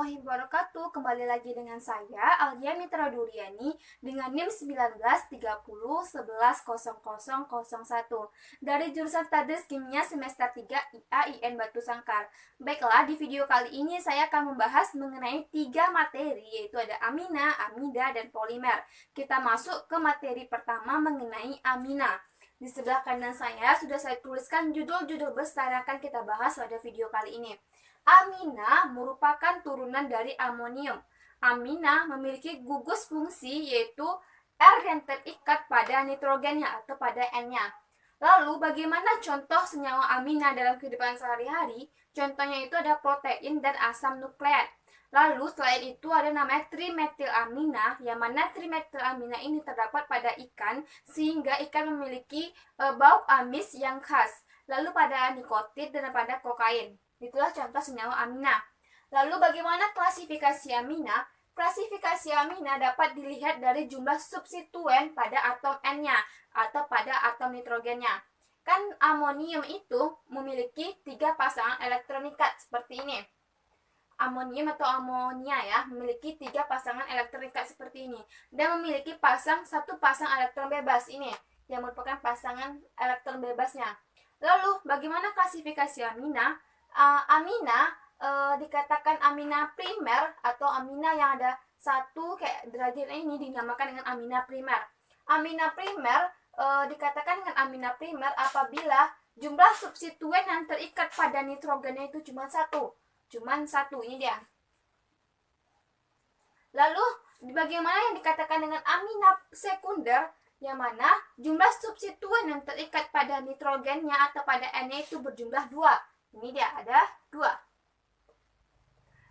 warahmatullahi wabarakatuh. Kembali lagi dengan saya Alia Mitra Duriani dengan NIM 1930110001 dari jurusan Tadris Kimia semester 3 IAIN Batu Sangkar. Baiklah, di video kali ini saya akan membahas mengenai 3 materi, yaitu ada amina, amida, dan polimer. Kita masuk ke materi pertama mengenai amina. Di sebelah kanan saya sudah saya tuliskan judul-judul besar yang akan kita bahas pada video kali ini. Amina merupakan turunan dari amonium. Amina memiliki gugus fungsi, yaitu R yang terikat pada nitrogennya atau pada N-nya. Lalu bagaimana contoh senyawa amina dalam kehidupan sehari-hari? Contohnya itu ada protein dan asam nukleat. Lalu selain itu ada namanya trimetilamina, yang mana trimetilamina ini terdapat pada ikan sehingga ikan memiliki bau amis yang khas. Lalu pada nikotin dan pada kokain. Itulah contoh senyawa amina. Lalu bagaimana klasifikasi amina? Klasifikasi amina dapat dilihat dari jumlah substituen pada atom N-nya atau pada atom nitrogennya. Kan amonium itu memiliki 3 pasangan elektronikat seperti ini. Amonium atau amonia ya, memiliki 3 pasangan elektronikat seperti ini dan memiliki satu pasang elektron bebas ini yang merupakan pasangan elektron bebasnya. Lalu bagaimana klasifikasi amina? Amina dikatakan amina primer atau amina yang ada satu kayak derajat ini dinamakan dengan amina primer. Amina primer dikatakan dengan amina primer apabila jumlah substituen yang terikat pada nitrogennya itu cuma satu, ini dia. Lalu bagaimana yang dikatakan dengan amina sekunder, yang mana jumlah substituen yang terikat pada nitrogennya atau pada N-nya itu berjumlah 2. Ini dia, ada 2.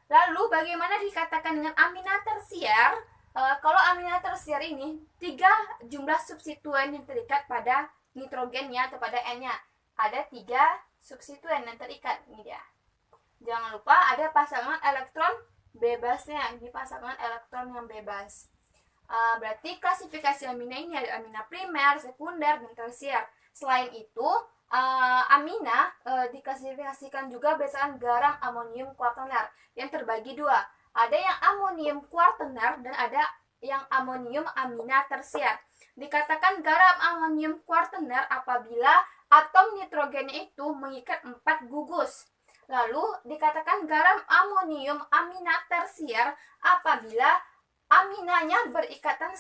Lalu bagaimana dikatakan dengan amina tersier? Kalau amina tersier ini 3 jumlah substituen yang terikat pada nitrogennya atau pada N-nya. Ada 3 substituen yang terikat. Ini dia. Jangan lupa ada pasangan elektron bebasnya. Ini pasangan elektron yang bebas. Berarti klasifikasi amina ini ada amina primer, sekunder, dan tersier. Selain itu, amina diklasifikasikan juga berdasarkan garam amonium kuartener yang terbagi 2. Ada yang amonium kuartener dan ada yang amonium amina tersier. Dikatakan garam amonium kuartener apabila atom nitrogennya itu mengikat 4 gugus. Lalu dikatakan garam amonium amina tersier apabila aminanya berikatan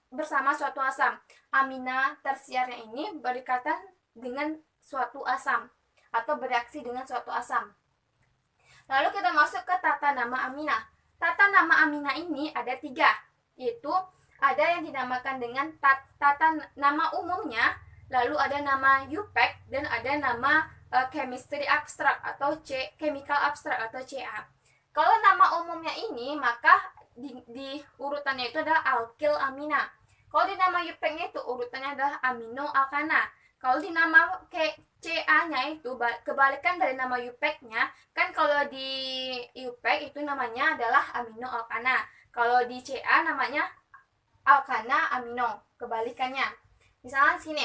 bersama suatu asam. Amina tersiernya ini berikatan dengan suatu asam atau bereaksi dengan suatu asam. Lalu kita masuk ke tata nama amina. Tata nama amina ini ada 3, yaitu ada yang dinamakan dengan tata nama umumnya, lalu ada nama UPAC, dan ada nama chemistry abstract atau chemical abstract atau CA. Kalau nama umumnya ini maka di urutannya itu adalah alkil amina. Kalau di nama UPAC-nya itu urutannya adalah amino alkana. Kalau di nama CA-nya itu kebalikan dari nama UPAC-nya, kan kalau di UPAC itu namanya adalah amino alkana. Kalau di CA namanya alkana amino, kebalikannya. Misalnya sini,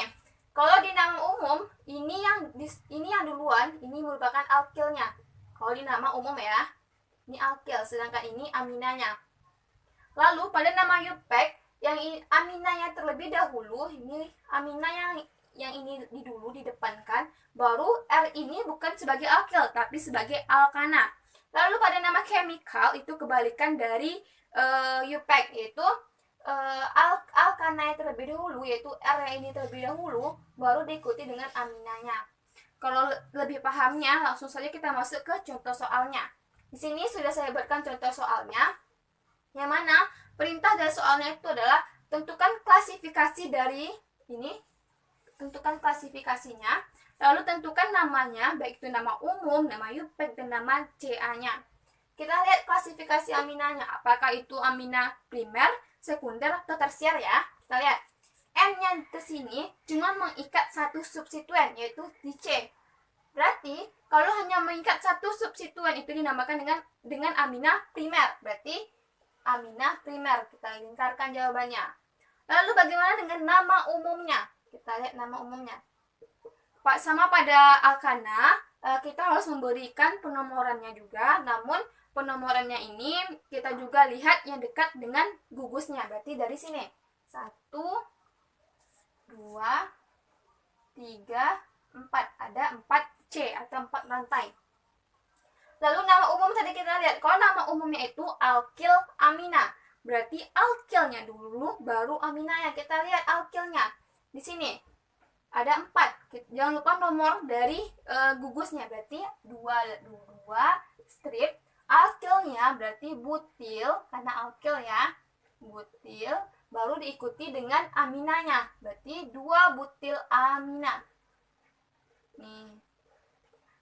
kalau di nama umum ini yang duluan, ini merupakan alkilnya. Kalau di nama umum ya, ini alkil, sedangkan ini aminanya. Lalu pada nama UPAC yang aminanya terlebih dahulu, ini amina yang ini dulu didepankan, baru R ini bukan sebagai alkil tapi sebagai alkana. Lalu pada nama chemical itu kebalikan dari UPAC, yaitu alkana yang terlebih dahulu, yaitu R yang ini terlebih dahulu, baru diikuti dengan aminanya. Kalau lebih pahamnya, langsung saja kita masuk ke contoh soalnya. Di sini sudah saya buatkan contoh soalnya, yang mana perintah dari soalnya itu adalah tentukan klasifikasi dari ini, tentukan klasifikasinya, lalu tentukan namanya, baik itu nama umum, nama UPAC, dan nama CA-nya. Kita lihat klasifikasi aminanya, apakah itu amina primer, sekunder, atau tersier ya. Kita lihat N-nya di sini cuma mengikat satu substituen, yaitu di C. Berarti kalau hanya mengikat satu substituen itu dinamakan dengan amina primer. Berarti amina primer. Kita lingkarkan jawabannya. Lalu bagaimana dengan nama umumnya? Kita lihat nama umumnya. Sama pada alkana, kita harus memberikan penomorannya juga, namun penomorannya ini kita juga lihat yang dekat dengan gugusnya. Berarti dari sini 1, 2, 3, 4. Ada 4 C atau 4 rantai. Lalu nama umum tadi kita lihat. Kalau nama umumnya itu alkil amina. Berarti alkilnya dulu baru aminanya. Kita lihat alkilnya. Di sini ada 4. Jangan lupa nomor dari gugusnya. Berarti 2 strip. Alkilnya berarti butil, karena alkil ya. Butil baru diikuti dengan aminanya. Berarti 2 butil amina. Nih.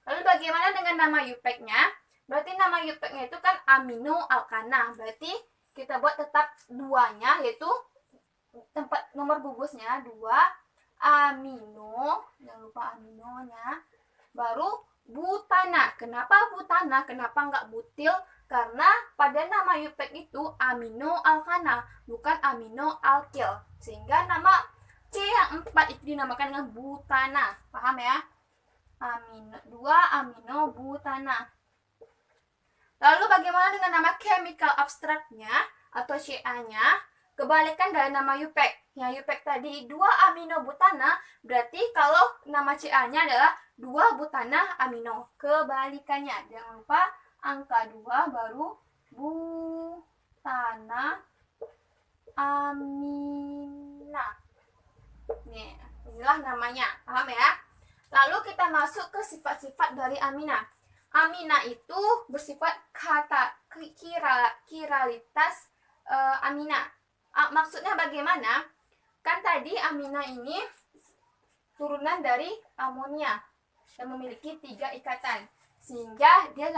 Lalu bagaimana dengan nama UPEC-nya? Berarti nama UPEC-nya itu kan amino alkana. Berarti kita buat tetap 2-nya, yaitu tempat nomor gugusnya 2 amino, jangan lupa aminonya, baru butana. Kenapa butana? Kenapa nggak butil? Karena pada nama UPEC itu amino alkana, bukan amino alkil. Sehingga nama C yang 4 itu dinamakan dengan butana. Paham ya? Amino 2 amino butana. Lalu bagaimana dengan nama chemical abstraknya atau CA-nya? Kebalikan dari nama UPEC. Yang UPEC tadi 2 amino butana, berarti kalau nama CA-nya adalah 2 butana amino. Kebalikannya. Jangan lupa angka 2 baru butana amina. Nih, inilah namanya. Paham ya? Lalu kita masuk ke sifat-sifat dari amina. Amina itu bersifat kiralitas amina. Maksudnya bagaimana? Kan tadi amina ini turunan dari amonia yang memiliki 3 ikatan. Sehingga dia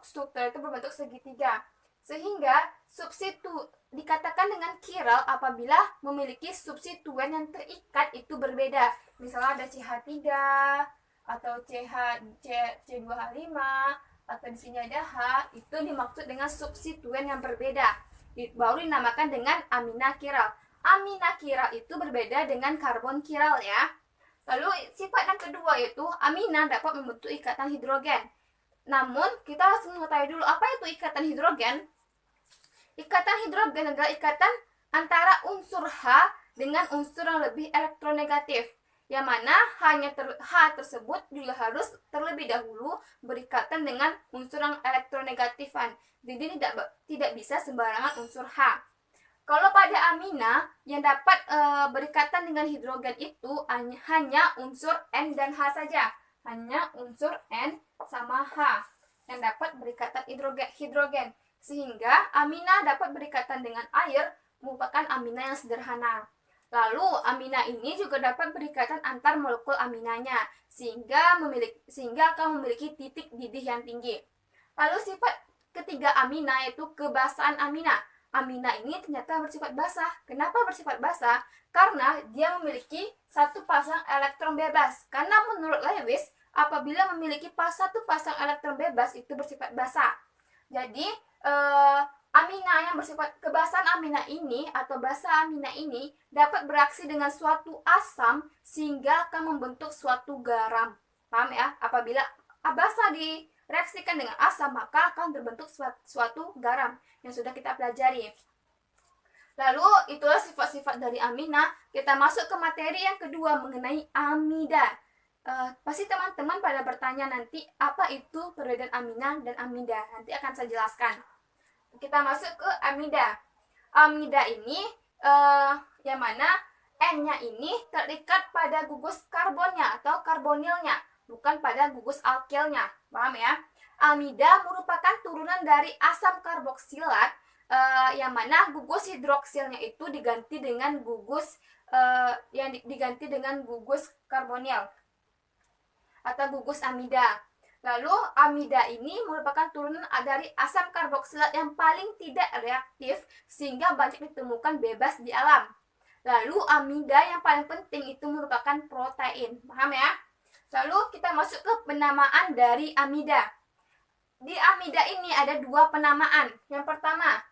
struktur itu berbentuk segitiga. Sehingga dikatakan dengan kiral apabila memiliki substituen yang terikat itu berbeda. Misalnya ada CH3 atau C2H5 atau di sini ada H, itu dimaksud dengan substituen yang berbeda. Baru dinamakan dengan amina kiral. Amina kiral itu berbeda dengan karbon kiral ya. Lalu sifat yang kedua yaitu amina dapat membentuk ikatan hidrogen. Namun kita harus mengetahui dulu apa itu ikatan hidrogen. Ikatan hidrogen adalah ikatan antara unsur H dengan unsur yang lebih elektronegatif. Yang mana H tersebut juga harus terlebih dahulu berikatan dengan unsur yang elektronegatifan. Jadi tidak bisa sembarangan unsur H. Kalau pada amina yang dapat berikatan dengan hidrogen itu hanya unsur N dan H saja. Hanya unsur N sama H yang dapat berikatan hidrogen. Sehingga amina dapat berikatan dengan air merupakan amina yang sederhana. Lalu amina ini juga dapat berikatan antar molekul aminanya sehingga akan memiliki titik didih yang tinggi. Lalu sifat ketiga amina yaitu kebasahan amina. Amina ini ternyata bersifat basah. Kenapa bersifat basah? Karena dia memiliki satu pasang elektron bebas. Karena menurut Lewis, apabila memiliki satu pasang elektron bebas itu bersifat basah. Jadi amina yang bersifat kebasahan amina ini atau basah amina ini dapat bereaksi dengan suatu asam sehingga akan membentuk suatu garam. Paham ya? Apabila basah direaksikan dengan asam maka akan terbentuk suatu garam yang sudah kita pelajari. Lalu itulah sifat-sifat dari amina. Kita masuk ke materi yang kedua mengenai amida. Pasti teman-teman pada bertanya nanti apa itu perbedaan amina dan amida. Nanti akan saya jelaskan. Kita masuk ke amida. Amida ini yang mana N-nya ini terikat pada gugus karbonnya atau karbonilnya, bukan pada gugus alkilnya. Paham ya? Amida merupakan turunan dari asam karboksilat yang mana gugus hidroksilnya itu diganti dengan gugus diganti dengan gugus karbonil atau gugus amida. Lalu amida ini merupakan turunan dari asam karboksilat yang paling tidak reaktif sehingga banyak ditemukan bebas di alam. Lalu amida yang paling penting itu merupakan protein. Paham ya? Lalu kita masuk ke penamaan dari amida. Di amida ini ada 2 penamaan. Yang pertama,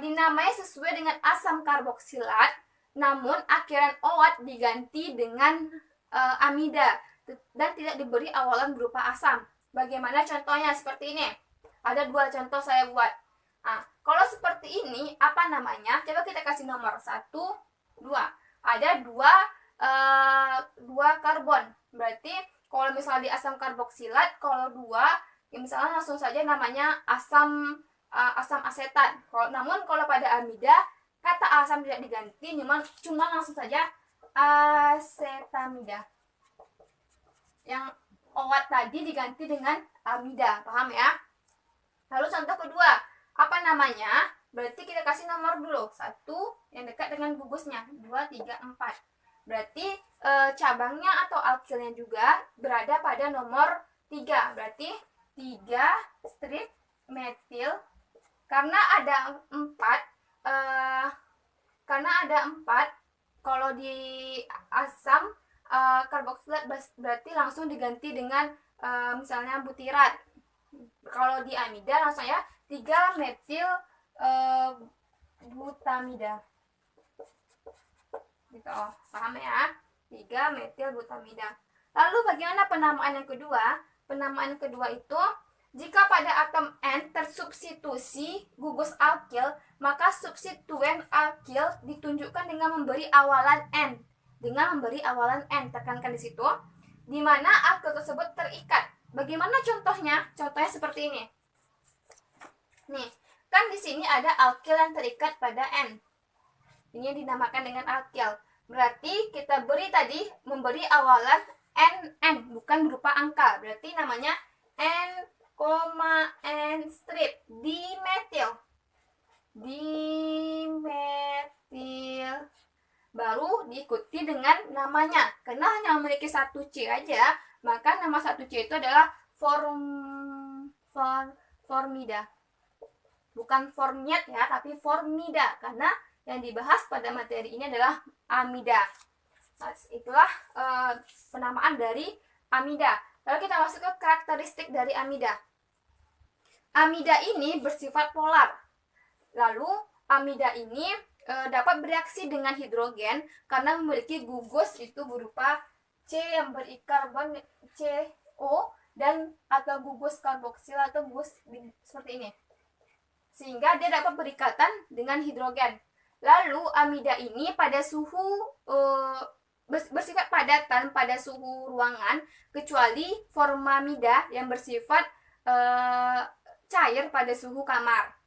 dinamai sesuai dengan asam karboksilat, namun akhiran OAT diganti dengan amida dan tidak diberi awalan berupa asam. Bagaimana contohnya? Seperti ini. Ada 2 contoh saya buat. Nah, kalau seperti ini apa namanya? Coba kita kasih nomor 1, 2. Ada 2 karbon. Berarti kalau misalnya di asam karboksilat, kalau 2, ya misalnya langsung saja namanya asam asetat. Namun kalau pada amida kata asam tidak diganti, cuma langsung saja asetamida. Yang OAT tadi diganti dengan amida, paham ya? Lalu contoh kedua, apa namanya? Berarti kita kasih nomor dulu. 1 yang dekat dengan gugusnya, 2, 3, 4. Berarti cabangnya atau alkilnya juga berada pada nomor 3. Berarti 3 strip metil. Karena ada 4, kalau di asam karboksilat berarti langsung diganti dengan misalnya butirat. Kalau di amida langsung ya 3 metil butamida. Gitu, paham ya? 3 metil butamida. Lalu bagaimana penamaan yang kedua? Penamaan yang kedua itu jika pada atom N tersubstitusi gugus alkil, maka substituen alkil ditunjukkan dengan memberi awalan N. Tekankan di situ, di mana alkil tersebut terikat. Bagaimana contohnya? Contohnya seperti ini. Nih, kan di sini ada alkil yang terikat pada N. Ini dinamakan dengan alkil. Berarti kita memberi awalan NN, bukan berupa angka. Berarti namanya N, N strip dimetil. Baru diikuti dengan namanya. Karena hanya memiliki 1 C aja, maka nama 1 C itu adalah formida. Bukan formiat ya, tapi formida. Karena yang dibahas pada materi ini adalah amida. Nah, itulah penamaan dari amida. Lalu kita masuk ke karakteristik dari amida. Amida ini bersifat polar. Lalu amida ini dapat bereaksi dengan hidrogen karena memiliki gugus itu berupa C yang berikarbon CO dan atau gugus karboksil atau gugus seperti ini. Sehingga dia dapat berikatan dengan hidrogen. Lalu amida ini pada suhu bersifat padatan pada suhu ruangan, kecuali formamida yang bersifat cair pada suhu kamar.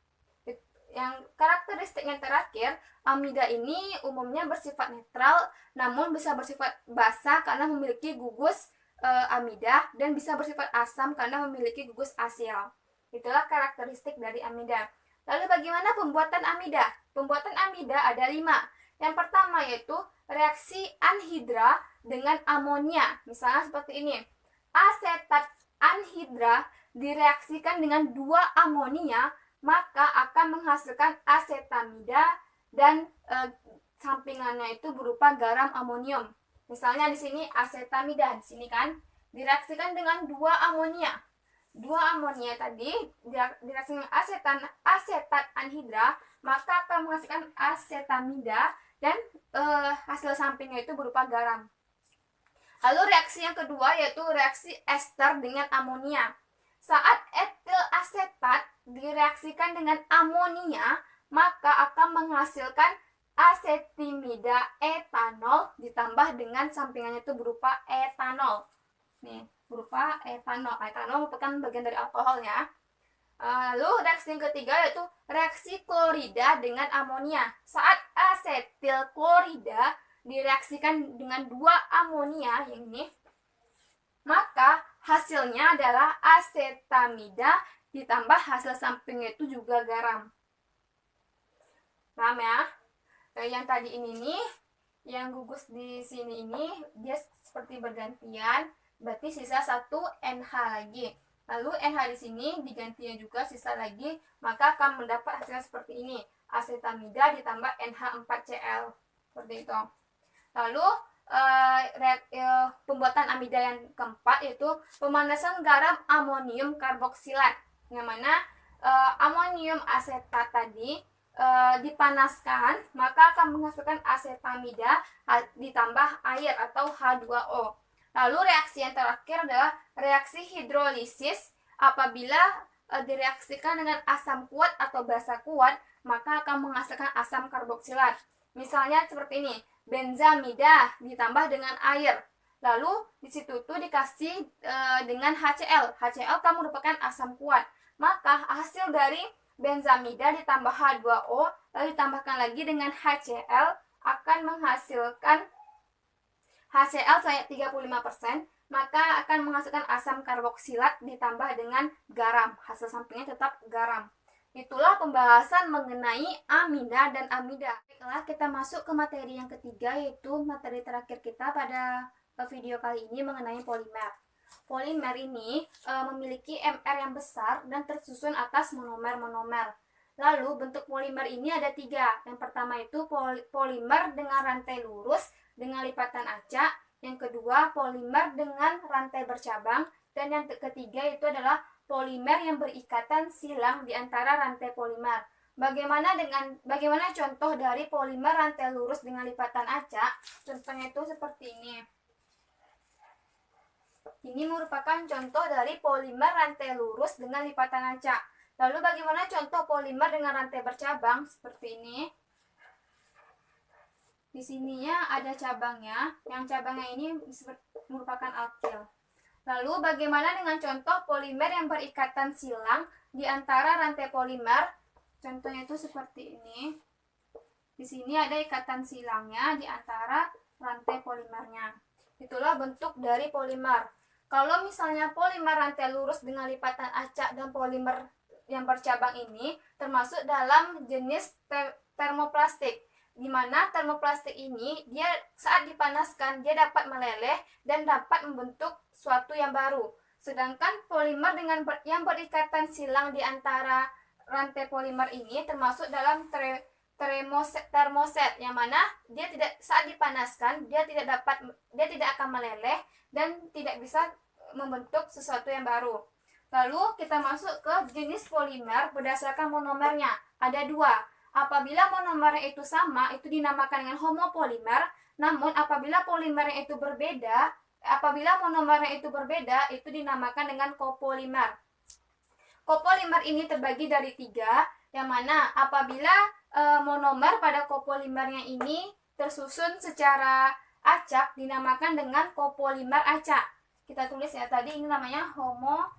Yang karakteristik yang terakhir, amida ini umumnya bersifat netral, namun bisa bersifat basa karena memiliki gugus amida, dan bisa bersifat asam karena memiliki gugus asil. Itulah karakteristik dari amida. Lalu bagaimana pembuatan amida? Pembuatan amida ada 5. Yang pertama yaitu reaksi anhidra dengan amonia. Misalnya seperti ini. Asetat anhidra direaksikan dengan 2 amonia, maka akan menghasilkan asetamida dan sampingannya itu berupa garam amonium. Misalnya di sini asetamida, di sini kan direaksikan dengan 2 amonia. 2 amonia tadi direaksikan dengan asetat anhidra, maka akan menghasilkan asetamida dan hasil sampingnya itu berupa garam. Lalu reaksi yang kedua yaitu reaksi ester dengan amonia. Saat etil asetat direaksikan dengan amonia, maka akan menghasilkan asetimida etanol ditambah dengan sampingannya itu berupa etanol. Nih, berupa etanol. Etanol merupakan bagian dari alkoholnya. Lalu reaksi yang ketiga yaitu reaksi klorida dengan amonia. Saat asetil klorida direaksikan dengan 2 amonia yang ini, maka hasilnya adalah asetamida ditambah hasil sampingnya itu juga garam. Paham ya? Yang tadi ini nih, yang gugus di sini ini dia seperti bergantian, berarti sisa 1 NH lagi. Lalu NH di sini digantinya juga sisa lagi, maka akan mendapat hasilnya seperti ini. Asetamida ditambah NH4Cl. Seperti itu. Lalu pembuatan amida yang keempat yaitu pemanasan garam amonium karboksilat, yang mana amonium asetat tadi dipanaskan, maka akan menghasilkan asetamida ditambah air atau H2O. Lalu reaksi yang terakhir adalah reaksi hidrolisis. Apabila direaksikan dengan asam kuat atau basa kuat, maka akan menghasilkan asam karboksilat. Misalnya seperti ini, benzamida ditambah dengan air. Lalu di situ tuh dikasih dengan HCl. HCl kan merupakan asam kuat. Maka hasil dari benzamida ditambah H2O lalu ditambahkan lagi dengan HCl akan menghasilkan HCl saya 35%, maka akan menghasilkan asam karboksilat ditambah dengan garam. Hasil sampingnya tetap garam. Itulah pembahasan mengenai amina dan amida. Baiklah, kita masuk ke materi yang ketiga, yaitu materi terakhir kita pada video kali ini mengenai polimer. Polimer ini memiliki MR yang besar dan tersusun atas monomer-monomer. Lalu bentuk polimer ini ada 3. Yang pertama itu polimer dengan rantai lurus dengan lipatan acak, yang kedua polimer dengan rantai bercabang, dan yang ketiga itu adalah polimer yang berikatan silang di antara rantai polimer. Bagaimana contoh dari polimer rantai lurus dengan lipatan acak? Contohnya itu seperti ini. Ini merupakan contoh dari polimer rantai lurus dengan lipatan acak. Lalu bagaimana contoh polimer dengan rantai bercabang? Seperti ini. Di sininya ada cabangnya, yang cabangnya ini merupakan alkil. Lalu bagaimana dengan contoh polimer yang berikatan silang di antara rantai polimer? Contohnya itu seperti ini. Di sini ada ikatan silangnya di antara rantai polimernya. Itulah bentuk dari polimer. Kalau misalnya polimer rantai lurus dengan lipatan acak dan polimer yang bercabang ini termasuk dalam jenis termoplastik, di mana termoplastik ini dia saat dipanaskan dia dapat meleleh dan dapat membentuk suatu yang baru. Sedangkan polimer dengan yang berikatan silang di antara rantai polimer ini termasuk dalam termoset, yang mana dia tidak saat dipanaskan dia tidak akan meleleh dan tidak bisa membentuk sesuatu yang baru. Lalu kita masuk ke jenis polimer berdasarkan monomernya. Ada 2. Apabila monomernya itu sama, itu dinamakan dengan homopolimer. Namun apabila polimernya itu berbeda, apabila monomernya itu berbeda, itu dinamakan dengan copolimer. Copolimer ini terbagi dari 3, yang mana apabila monomer pada copolimernya ini tersusun secara acak, dinamakan dengan copolimer acak. Kita tulis ya, tadi ini namanya homopolimer.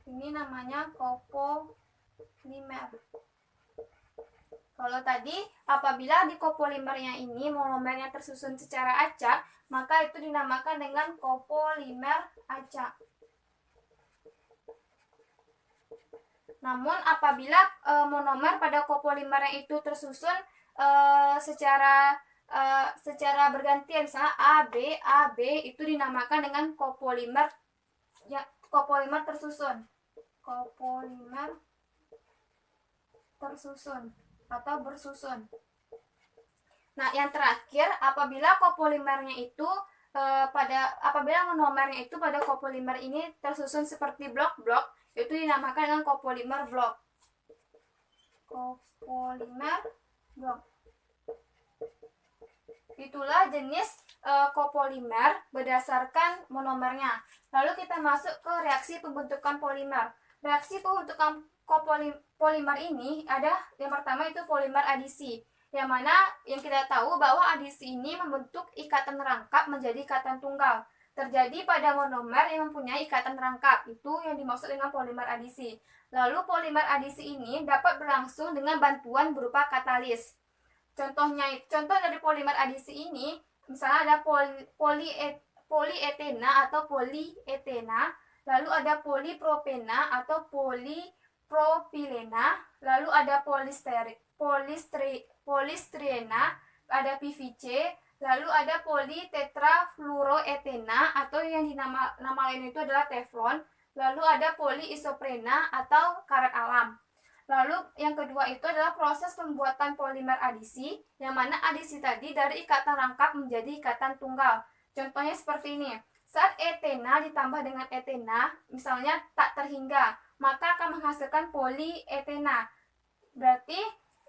Ini namanya copolimer. Kalau tadi apabila di copolimernya ini monomernya tersusun secara acak, maka itu dinamakan dengan copolimer acak. Namun apabila monomer pada copolimernya itu tersusun secara bergantian, misalnya AB itu dinamakan dengan copolimer tersusun. Copolimer tersusun atau bersusun. Nah, yang terakhir, apabila copolimernya itu apabila monomernya itu pada copolimer ini tersusun seperti blok-blok, itu dinamakan dengan copolimer blok. Copolimer blok. Itulah jenis copolimer berdasarkan monomernya. Lalu kita masuk ke reaksi pembentukan polimer. Reaksi pembentukan polimer ini ada yang pertama itu polimer adisi, yang mana yang kita tahu bahwa adisi ini membentuk ikatan rangkap menjadi ikatan tunggal. Terjadi pada monomer yang mempunyai ikatan rangkap, itu yang dimaksud dengan polimer adisi. Lalu polimer adisi ini dapat berlangsung dengan bantuan berupa katalis. Contoh dari polimer adisi ini, misalnya ada polietena atau polietena, lalu ada polipropena atau polipropilena, lalu ada polistrena, ada PVC, lalu ada politetrafluoroetena atau yang nama lain itu adalah teflon, lalu ada poliisoprena atau karet alam. Lalu yang kedua itu adalah proses pembuatan polimer adisi, yang mana adisi tadi dari ikatan rangkap menjadi ikatan tunggal. Contohnya seperti ini. Saat etena ditambah dengan etena, misalnya tak terhingga, maka akan menghasilkan polietena. Berarti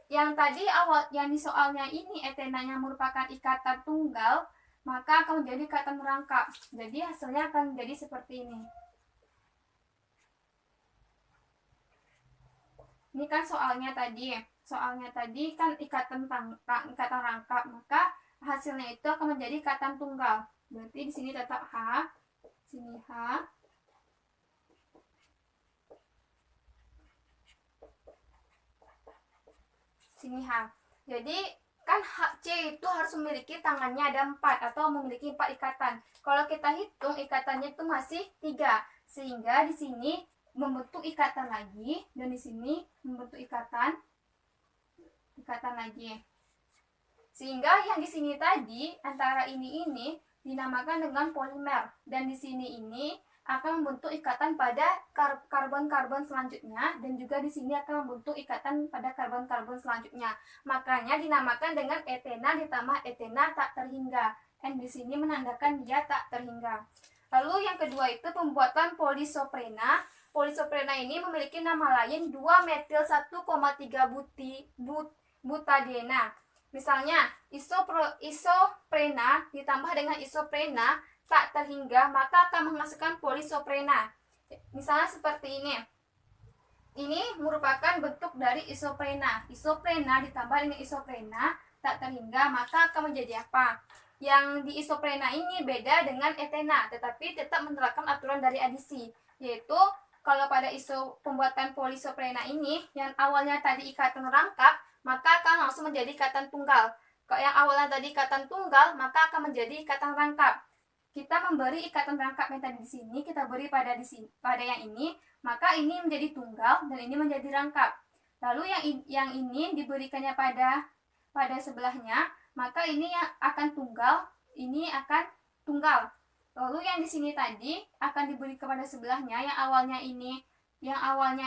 yang tadi yang di soalnya ini etenanya merupakan ikatan tunggal, maka akan menjadi ikatan rangkap. Jadi hasilnya akan menjadi seperti ini. Ini kan soalnya tadi kan ikatan rangkap, maka hasilnya itu akan menjadi ikatan tunggal. Berarti di sini tetap H, sini H. Sini H. Jadi kan C itu harus memiliki tangannya ada 4 atau memiliki 4 ikatan. Kalau kita hitung ikatannya itu masih 3, sehingga di sini membentuk ikatan lagi dan di sini membentuk ikatan lagi. Sehingga yang di sini tadi antara ini dinamakan dengan polimer dan di sini ini akan membentuk ikatan pada karbon-karbon selanjutnya dan juga di sini akan membentuk ikatan pada karbon-karbon selanjutnya. Makanya dinamakan dengan etena ditambah etena tak terhingga. Dan di sini menandakan dia tak terhingga. Lalu yang kedua itu pembuatan polisoprena. Polisoprena ini memiliki nama lain 2-metil 1,3 butadiena. Misalnya isoprena ditambah dengan isoprena tak terhingga, maka akan menghasilkan polisoprena. Misalnya seperti ini. Ini merupakan bentuk dari isoprena. Isoprena ditambah dengan isoprena tak terhingga, maka akan menjadi apa? Yang di isoprena ini beda dengan etena, tetapi tetap menerapkan aturan dari adisi, yaitu kalau pada pembuatan polisoprena ini yang awalnya tadi ikatan rangkap, maka akan langsung menjadi ikatan tunggal. Kalau yang awalnya tadi ikatan tunggal, maka akan menjadi ikatan rangkap. Kita memberi ikatan rangkap yang tadi di sini, kita beri pada yang ini, maka ini menjadi tunggal dan ini menjadi rangkap. Lalu yang ini diberikannya pada sebelahnya, maka ini yang akan tunggal, ini akan tunggal. Lalu yang di sini tadi akan diberi kepada sebelahnya, yang awalnya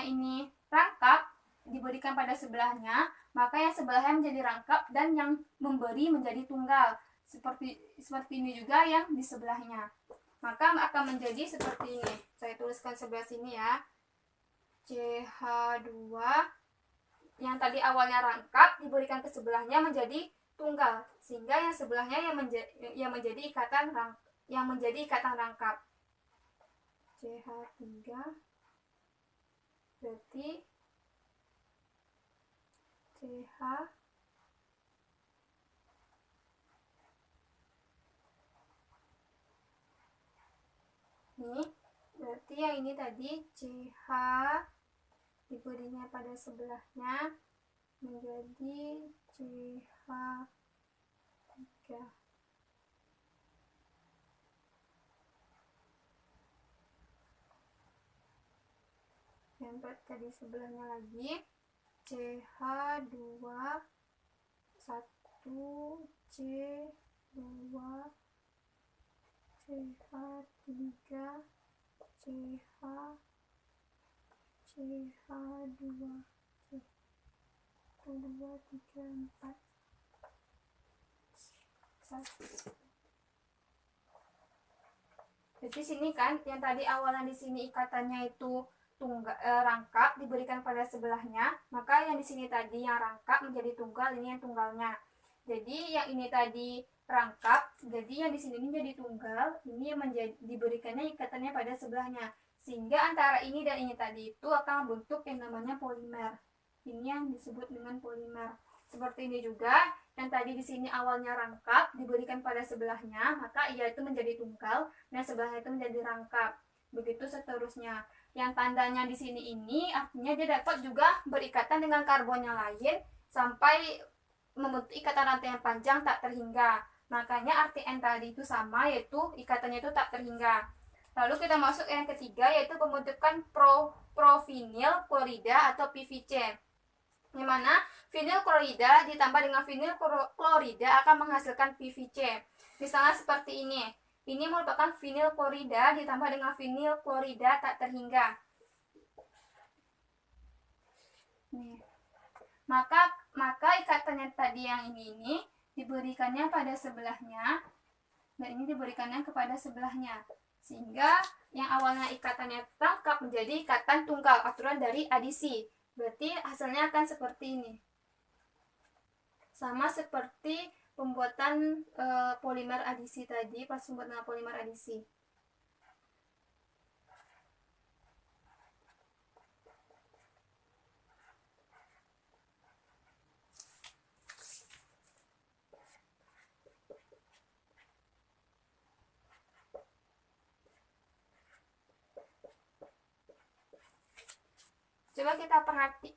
ini rangkap diberikan pada sebelahnya, maka yang sebelahnya menjadi rangkap dan yang memberi menjadi tunggal. Seperti ini juga yang di sebelahnya. Maka akan menjadi seperti ini. Saya tuliskan sebelah sini ya. CH2 yang tadi awalnya rangkap diberikan ke sebelahnya menjadi tunggal, sehingga yang sebelahnya yang menjadi ikatan rangkap. CH3 berarti CH ini berarti yang ini tadi CH diberinya pada sebelahnya menjadi CH3. Yang tadi sebelahnya lagi CH2 1 C2 CH3 CH CH2 1 2 3 4 Jadi sini kan yang tadi awalnya di sini ikatannya itu rangkap diberikan pada sebelahnya, maka yang di sini tadi yang rangkap menjadi tunggal, ini yang tunggalnya. Jadi yang ini tadi rangkap, jadi yang di sini menjadi tunggal, ini yang diberikannya ikatannya pada sebelahnya, sehingga antara ini dan ini tadi itu akan membentuk yang namanya polimer. Ini yang disebut dengan polimer. Seperti ini juga, yang tadi di sini awalnya rangkap diberikan pada sebelahnya, maka ia itu menjadi tunggal dan sebelahnya itu menjadi rangkap. Begitu seterusnya. Yang tandanya di sini ini artinya dia dapat juga berikatan dengan karbon yang lain sampai membentuk ikatan rantai yang panjang tak terhingga. Makanya arti N tadi itu sama, yaitu ikatannya itu tak terhingga. Lalu kita masuk yang ketiga, yaitu pembentukan provinil klorida atau PVC. Di mana vinil klorida ditambah dengan vinil klorida akan menghasilkan PVC. Misalnya seperti ini. Ini merupakan vinil klorida ditambah dengan vinil klorida tak terhingga. Nih. Maka ikatannya tadi yang ini diberikannya pada sebelahnya dan ini diberikannya kepada sebelahnya. Sehingga yang awalnya ikatannya rangkap menjadi ikatan tunggal, aturan dari adisi. Berarti hasilnya akan seperti ini. Sama seperti pembuatan polimer adisi tadi, proses pembuatan polimer adisi. Coba kita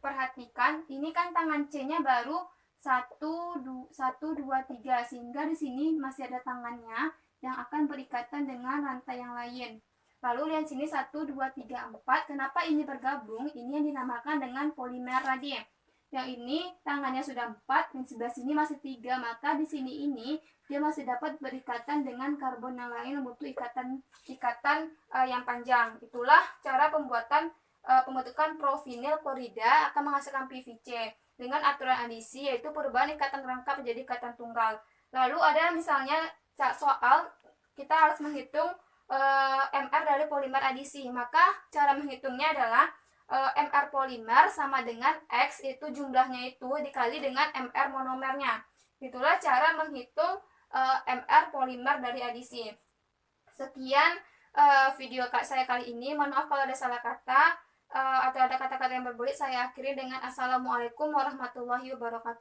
perhatikan, ini kan tangan C-nya baru 1, 2, 3, sehingga di sini masih ada tangannya yang akan berikatan dengan rantai yang lain. Lalu lihat sini 1, 2, 3, 4. Kenapa ini bergabung? Ini yang dinamakan dengan polimer tadi. Yang ini tangannya sudah 4 dan sebelah sini masih 3, maka di sini ini dia masih dapat berikatan dengan karbon yang lain membentuk ikatan yang panjang. Itulah cara pembentukan provinil klorida akan menghasilkan PVC dengan aturan adisi, yaitu perubahan ikatan rangkap menjadi ikatan tunggal. Lalu ada misalnya soal kita harus menghitung MR dari polimer adisi, maka cara menghitungnya adalah MR polimer sama dengan X, itu jumlahnya itu dikali dengan MR monomernya. Itulah cara menghitung MR polimer dari adisi. Sekian video saya kali ini. Mohon maaf kalau ada salah kata atau ada kata-kata yang berbelit. Saya akhiri dengan Assalamualaikum warahmatullahi wabarakatuh.